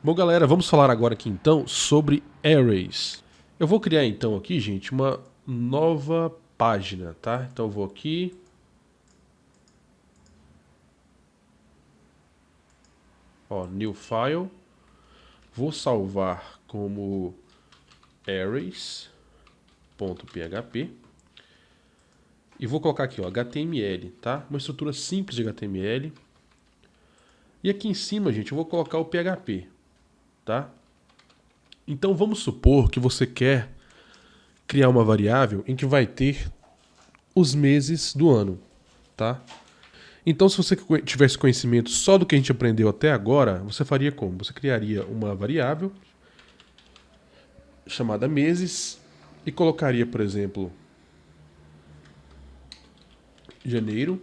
Bom, galera, vamos falar agora aqui então sobre arrays. Eu vou criar então aqui, gente, uma nova página, tá? Então eu vou aqui, ó, new file, vou salvar como arrays.php e vou colocar aqui, ó, HTML, tá? Uma estrutura simples de HTML. E aqui em cima, gente, eu vou colocar o PHP, tá? Então vamos supor que você quer criar uma variável em que vai ter os meses do ano, tá? Então, se você tivesse conhecimento só do que a gente aprendeu até agora, você faria como? Você criaria uma variável chamada meses e colocaria, por exemplo, janeiro,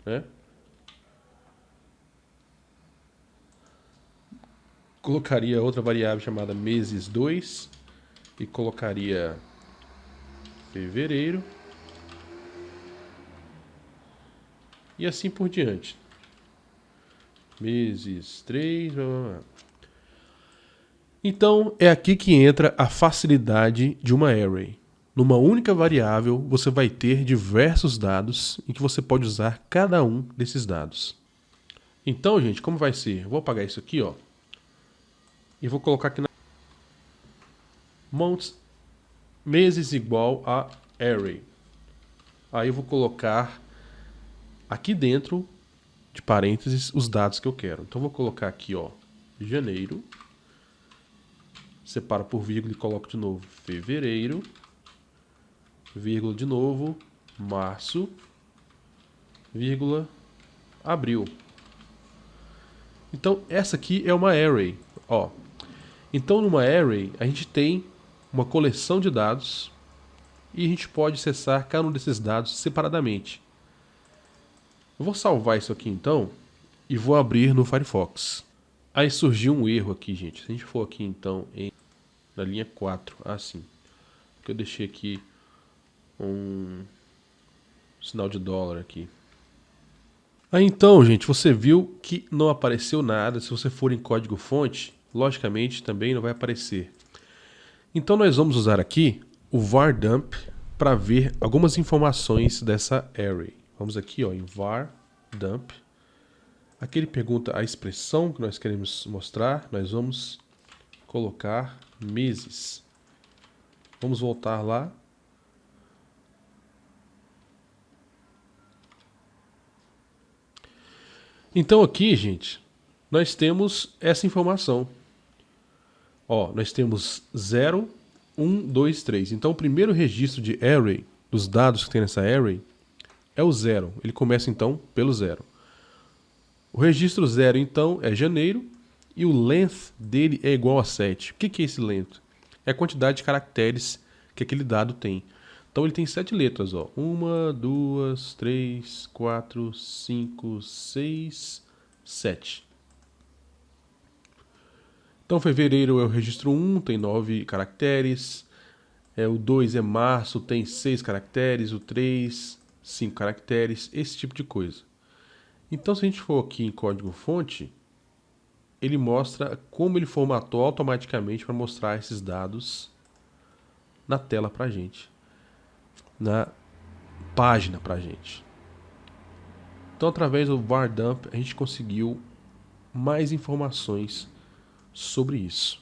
né? Colocaria outra variável chamada meses 2 e colocaria fevereiro e assim por diante. Meses 3. Então é aqui que entra a facilidade de uma array. Numa única variável, você vai ter diversos dados em que você pode usar cada um desses dados. Então, gente, como vai ser? Eu vou apagar isso aqui, ó, e vou colocar aqui na months, meses igual a array. Aí eu vou colocar aqui dentro de parênteses os dados que eu quero. Então eu vou colocar aqui, ó, janeiro, separo por vírgula e coloco de novo fevereiro, vírgula de novo, março, vírgula, abril. Então essa aqui é uma array, ó. Então numa array a gente tem uma coleção de dados e a gente pode acessar cada um desses dados separadamente. Eu vou salvar isso aqui então e vou abrir no Firefox. Aí surgiu um erro aqui, gente. Se a gente for aqui então na linha 4, assim, que eu deixei aqui um sinal de dólar aqui. Aí então, gente, você viu que não apareceu nada. Se você for em código fonte, logicamente também não vai aparecer. Então nós vamos usar aqui o var dump para ver algumas informações dessa array. Vamos aqui, ó, em var dump. Aqui ele pergunta a expressão que nós queremos mostrar. Nós vamos colocar meses. Vamos voltar lá. Então aqui, gente, nós temos essa informação. Ó, nós temos 0, 1, 2, 3. Então o primeiro registro de array, dos dados que tem nessa array, é o 0. Ele começa então pelo 0. O registro 0 então é janeiro e o length dele é igual a 7. O que é esse length? É a quantidade de caracteres que aquele dado tem. Então ele tem 7 letras, ó. 1, 2, 3, 4, 5, 6, 7. Então fevereiro é o registro 1, tem 9 caracteres. O 2 é março, tem 6 caracteres. O 3, 5 caracteres. Esse tipo de coisa. Então se a gente for aqui em código fonte, ele mostra como ele formatou automaticamente para mostrar esses dados na tela pra gente. Na página pra gente. Então através do var dump a gente conseguiu mais informações sobre isso.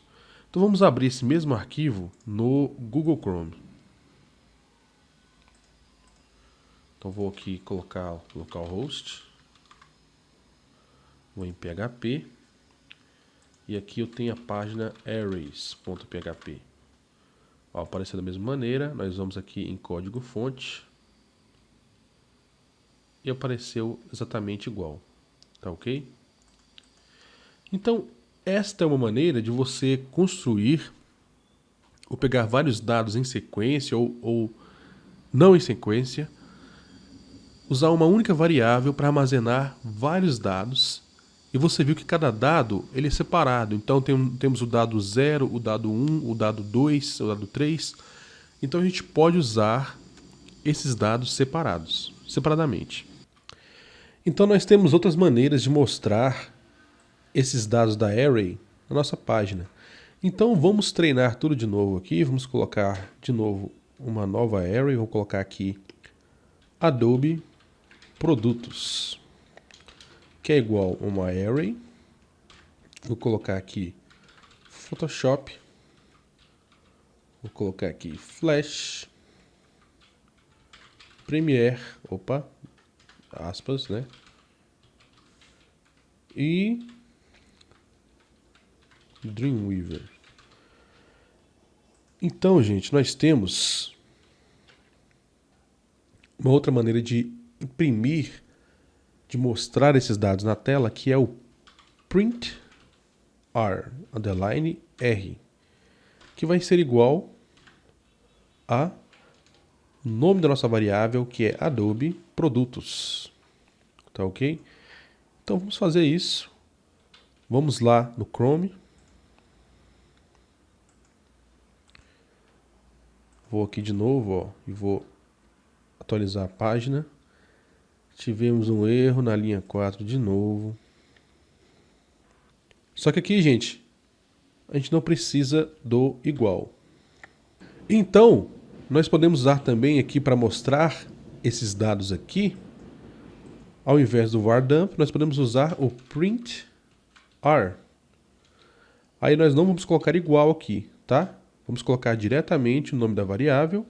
Então vamos abrir esse mesmo arquivo no Google Chrome. Então vou aqui colocar localhost, vou em PHP e aqui eu tenho a página arrays.php. Apareceu da mesma maneira, nós vamos aqui em código fonte e apareceu exatamente igual, tá ok? Então esta é uma maneira de você construir ou pegar vários dados em sequência ou não em sequência, usar uma única variável para armazenar vários dados. E você viu que cada dado ele é separado. Então temos o dado 0, o dado 1, o dado 2, o dado 3. Então a gente pode usar esses dados separadamente. Então nós temos outras maneiras de mostrar esses dados da Array na nossa página. Então vamos treinar tudo de novo aqui, vamos colocar de novo uma nova Array, vou colocar aqui Adobe Produtos, que é igual a uma Array, vou colocar aqui Photoshop, vou colocar aqui Flash, Premiere, aspas, né? E Dreamweaver. Então, gente, nós temos uma outra maneira de imprimir, de mostrar esses dados na tela, que é o print R, que vai ser igual a nome da nossa variável, que é Adobe Produtos. Tá ok? Então vamos fazer isso. Vamos lá no Chrome. Vou aqui de novo, ó, e vou atualizar a página. Tivemos um erro na linha 4 de novo. Só que aqui, gente, a gente não precisa do igual. Então, nós podemos usar também aqui para mostrar esses dados aqui, ao invés do var_dump, nós podemos usar o print r. Aí nós não vamos colocar igual aqui, tá? Vamos colocar diretamente o nome da variável,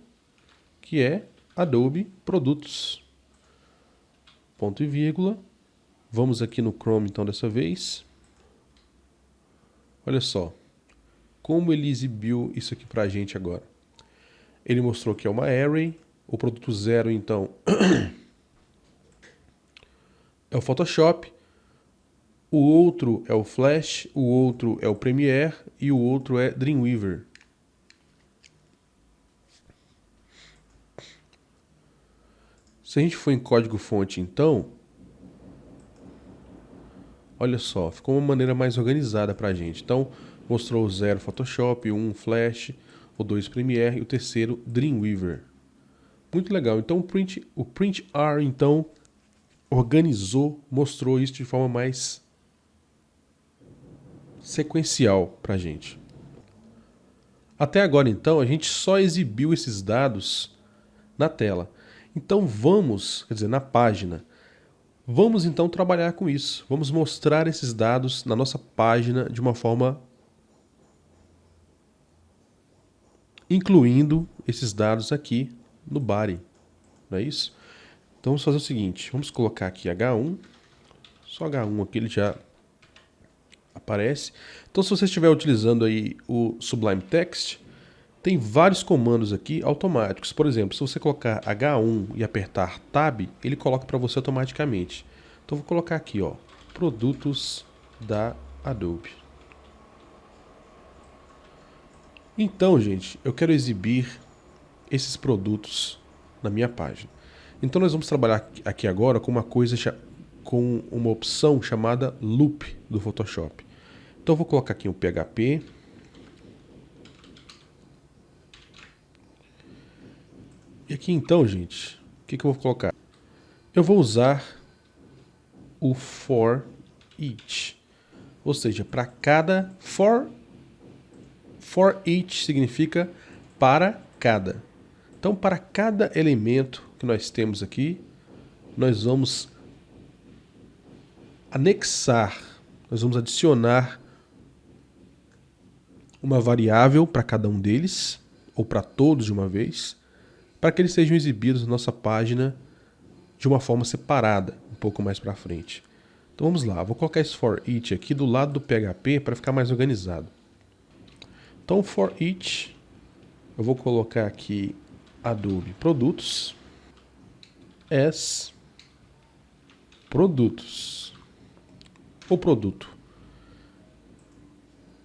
que é Adobe Produtos. Ponto e vírgula. Vamos aqui no Chrome então dessa vez. Olha só como ele exibiu isso aqui pra gente agora. Ele mostrou que é uma array, o produto 0 então é o Photoshop, o outro é o Flash, o outro é o Premiere e o outro é Dreamweaver. Se a gente for em código-fonte então, olha só, ficou uma maneira mais organizada pra gente. Então, mostrou o 0 Photoshop, o 1 Flash, o 2 Premiere e o terceiro Dreamweaver. Muito legal. Então o print R então organizou, mostrou isso de forma mais sequencial pra gente. Até agora então a gente só exibiu esses dados na tela. Então vamos, quer dizer, na página. Vamos então trabalhar com isso. Vamos mostrar esses dados na nossa página de uma forma incluindo esses dados aqui no body, não é isso? Então vamos fazer o seguinte, vamos colocar aqui H1, só H1 aqui ele já aparece. Então se você estiver utilizando aí o Sublime Text, tem vários comandos aqui automáticos. Por exemplo, se você colocar H1 e apertar Tab, ele coloca para você automaticamente. Então vou colocar aqui, ó, produtos da Adobe. Então, gente, eu quero exibir esses produtos na minha página. Então nós vamos trabalhar aqui agora com com uma opção chamada Loop do Photoshop. Então eu vou colocar aqui um PHP. E aqui então, gente, o que eu vou colocar? Eu vou usar o for each. Ou seja, para cada for each significa para cada. Então, para cada elemento que nós temos aqui, nós vamos anexar, nós vamos adicionar uma variável para cada um deles, ou para todos de uma vez, para que eles sejam exibidos na nossa página de uma forma separada, um pouco mais para frente. Então vamos lá, vou colocar esse for each aqui do lado do PHP para ficar mais organizado. Então for each, eu vou colocar aqui Adobe Produtos as produtos, ou produto.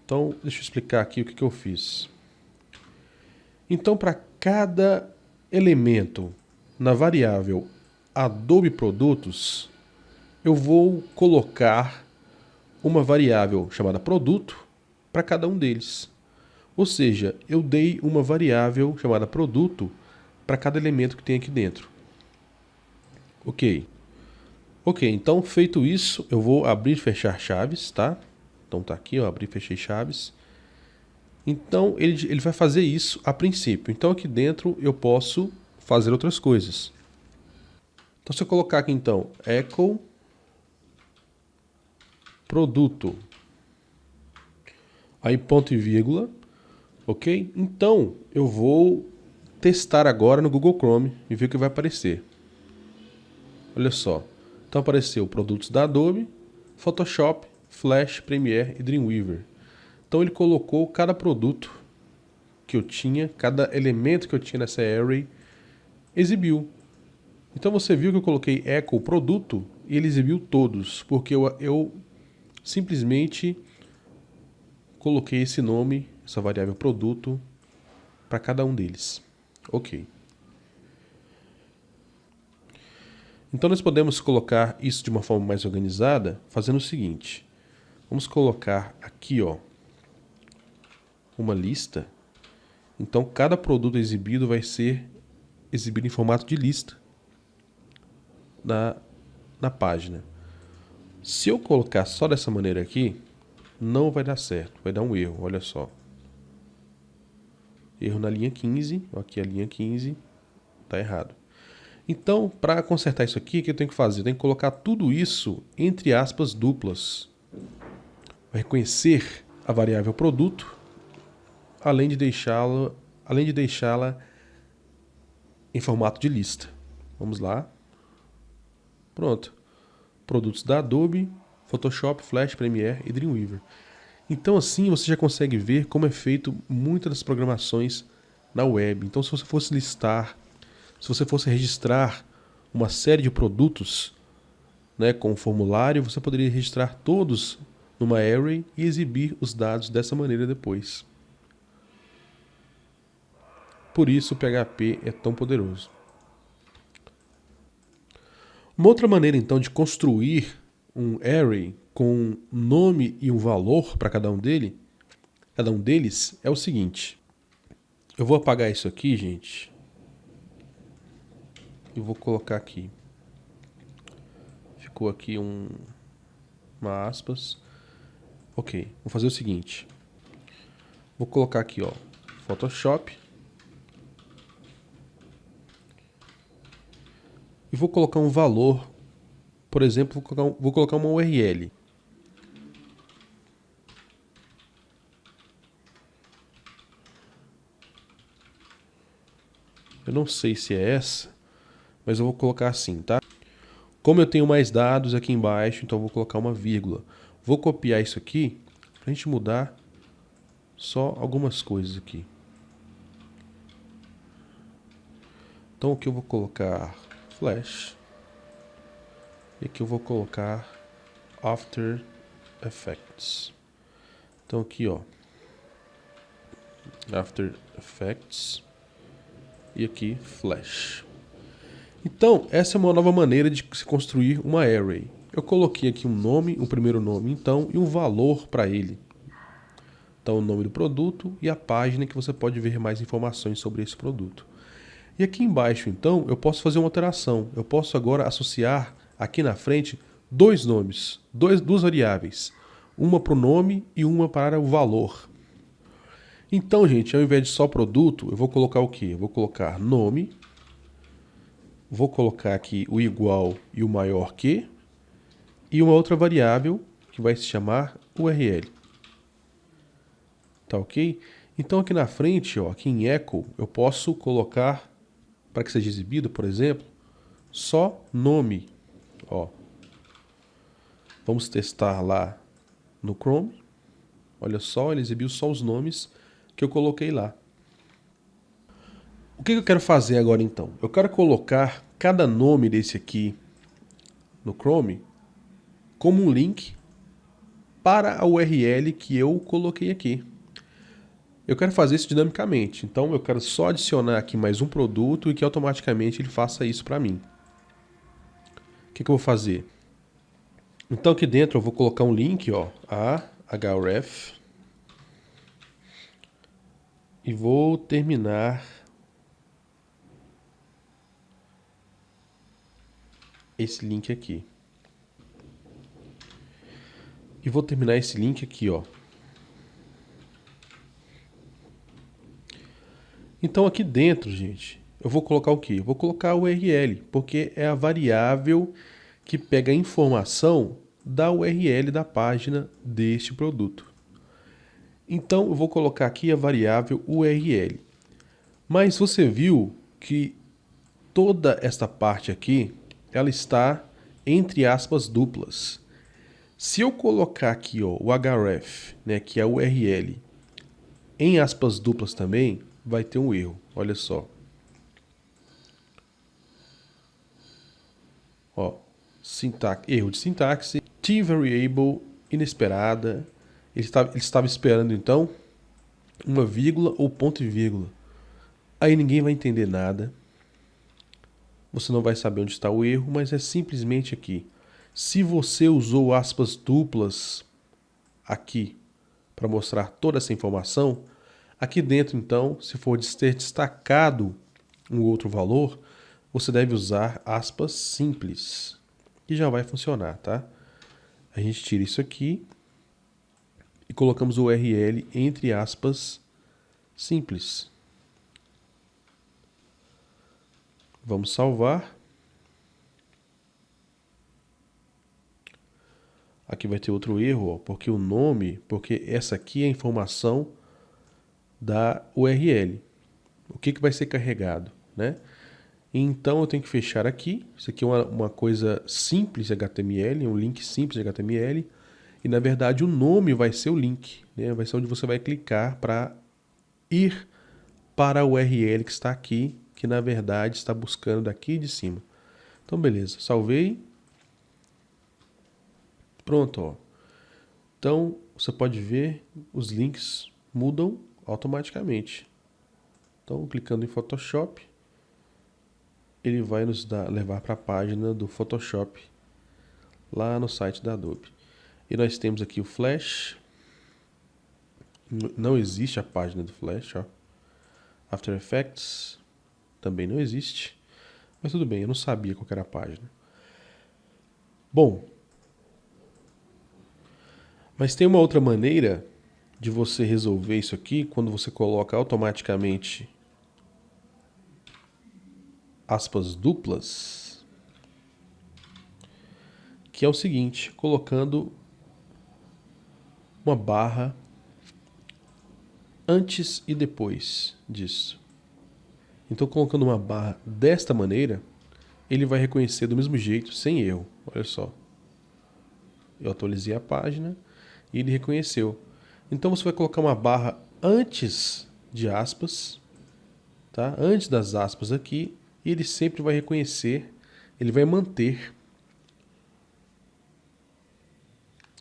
Então deixa eu explicar aqui o que eu fiz. Então para cada elemento na variável Adobe Produtos, eu vou colocar uma variável chamada produto para cada um deles. Ou seja, eu dei uma variável chamada produto para cada elemento que tem aqui dentro. Ok. Ok, então feito isso, eu vou abrir e fechar chaves, tá? Então tá aqui, ó, abrir e fechei chaves. Então ele vai fazer isso a princípio. Então aqui dentro eu posso fazer outras coisas. Então se eu colocar aqui então, echo produto, aí ponto e vírgula, ok? Então eu vou testar agora no Google Chrome e ver o que vai aparecer. Olha só, então apareceu produtos da Adobe, Photoshop, Flash, Premiere e Dreamweaver. Então ele colocou cada produto que eu tinha, cada elemento que eu tinha nessa array, exibiu. Então você viu que eu coloquei echo produto e ele exibiu todos, porque eu simplesmente coloquei esse nome, essa variável produto, para cada um deles. Ok. Então nós podemos colocar isso de uma forma mais organizada, fazendo o seguinte. Vamos colocar aqui, ó, uma lista. Então cada produto exibido vai ser exibido em formato de lista na página. Se eu colocar só dessa maneira aqui, não vai dar certo, vai dar um erro, olha só. Erro na linha 15, aqui a linha 15, tá errado. Então, para consertar isso aqui, o que eu tenho que fazer? Eu tenho que colocar tudo isso entre aspas duplas. Vai reconhecer a variável produto, além de deixá-la em formato de lista. Vamos lá. Pronto. Produtos da Adobe, Photoshop, Flash, Premiere e Dreamweaver. Então assim você já consegue ver como é feito muitas das programações na web. Então se você fosse listar, se você fosse registrar uma série de produtos, né, com um formulário, você poderia registrar todos numa array e exibir os dados dessa maneira depois. Por isso o PHP é tão poderoso. Uma outra maneira então de construir um array com um nome e um valor para cada um deles é o seguinte. Eu vou apagar isso aqui, gente. E vou colocar aqui. Ficou aqui uma aspas. Ok, vou fazer o seguinte. Vou colocar aqui, ó, Photoshop. E vou colocar um valor. Por exemplo, vou colocar uma URL. Eu não sei se é essa, mas eu vou colocar assim, tá? Como eu tenho mais dados aqui embaixo, então eu vou colocar uma vírgula. Vou copiar isso aqui para a gente mudar só algumas coisas aqui. Então aqui eu vou colocar Flash. E aqui eu vou colocar After Effects. Então aqui, ó, After Effects e aqui Flash. Então, essa é uma nova maneira de se construir uma array. Eu coloquei aqui um nome, um primeiro nome, então, e um valor para ele. Então, o nome do produto e a página que você pode ver mais informações sobre esse produto. E aqui embaixo, então, eu posso fazer uma alteração. Eu posso agora associar aqui na frente dois nomes, duas variáveis. Uma para o nome e uma para o valor. Então, gente, ao invés de só produto, eu vou colocar o quê? Eu vou colocar nome, vou colocar aqui o igual e o maior que, e uma outra variável que vai se chamar URL. Tá ok? Então aqui na frente, ó, aqui em echo, eu posso colocar, para que seja exibido, por exemplo, só nome. Ó. Vamos testar lá no Chrome. Olha só, ele exibiu só os nomes que eu coloquei lá. O que eu quero fazer agora então? Eu quero colocar cada nome desse aqui no Chrome como um link para a URL que eu coloquei aqui. Eu quero fazer isso dinamicamente, então eu quero só adicionar aqui mais um produto e que automaticamente ele faça isso para mim. O que eu vou fazer? Então aqui dentro eu vou colocar um link, ó, a href, e vou terminar esse link aqui. E vou terminar esse link aqui, ó. Então aqui dentro, gente, eu vou colocar o quê? Eu vou colocar o URL, porque é a variável que pega a informação da URL da página deste produto. Então eu vou colocar aqui a variável URL. Mas você viu que toda esta parte aqui, ela está entre aspas duplas. Se eu colocar aqui, ó, o href, né, que é a URL, em aspas duplas também, vai ter um erro. Olha só. Ó, erro de sintaxe, t-variable inesperada. Ele estava esperando então uma vírgula ou ponto e vírgula. Aí ninguém vai entender nada. Você não vai saber onde está o erro, mas é simplesmente aqui. Se você usou aspas duplas aqui para mostrar toda essa informação, aqui dentro então, se for ter destacado um outro valor, você deve usar aspas simples, que já vai funcionar, tá? A gente tira isso aqui e colocamos o URL entre aspas simples. Vamos salvar. Aqui vai ter outro erro, ó, porque essa aqui é a informação da URL. O que vai ser carregado, né? Então eu tenho que fechar aqui. Isso aqui é uma coisa simples de HTML, um link simples de HTML. E na verdade o nome vai ser o link, né? Vai ser onde você vai clicar para ir para a URL que está aqui, que na verdade está buscando daqui de cima. Então beleza, salvei. Pronto, ó. Então você pode ver os links mudam automaticamente. Então clicando em Photoshop, ele vai nos levar para a página do Photoshop lá no site da Adobe. E nós temos aqui o Flash. Não existe a página do Flash, ó. After Effects também não existe. Mas tudo bem, eu não sabia qual era a página. Bom, mas tem uma outra maneira de você resolver isso aqui quando você coloca automaticamente aspas duplas, que é o seguinte, colocando uma barra antes e depois disso. Então, colocando uma barra desta maneira, ele vai reconhecer do mesmo jeito, sem erro. Olha só. Eu atualizei a página e ele reconheceu. Então, você vai colocar uma barra antes de aspas, tá? Antes das aspas aqui, e ele sempre vai reconhecer, ele vai manter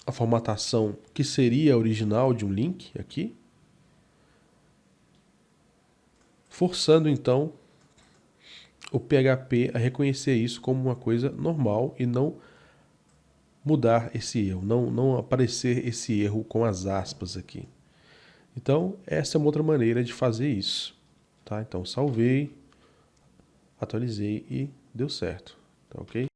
a formatação que seria a original de um link aqui, forçando então o PHP a reconhecer isso como uma coisa normal e não mudar esse erro, não aparecer esse erro com as aspas aqui. Então, essa é uma outra maneira de fazer isso. Tá? Então, salvei, atualizei e deu certo. Tá ok?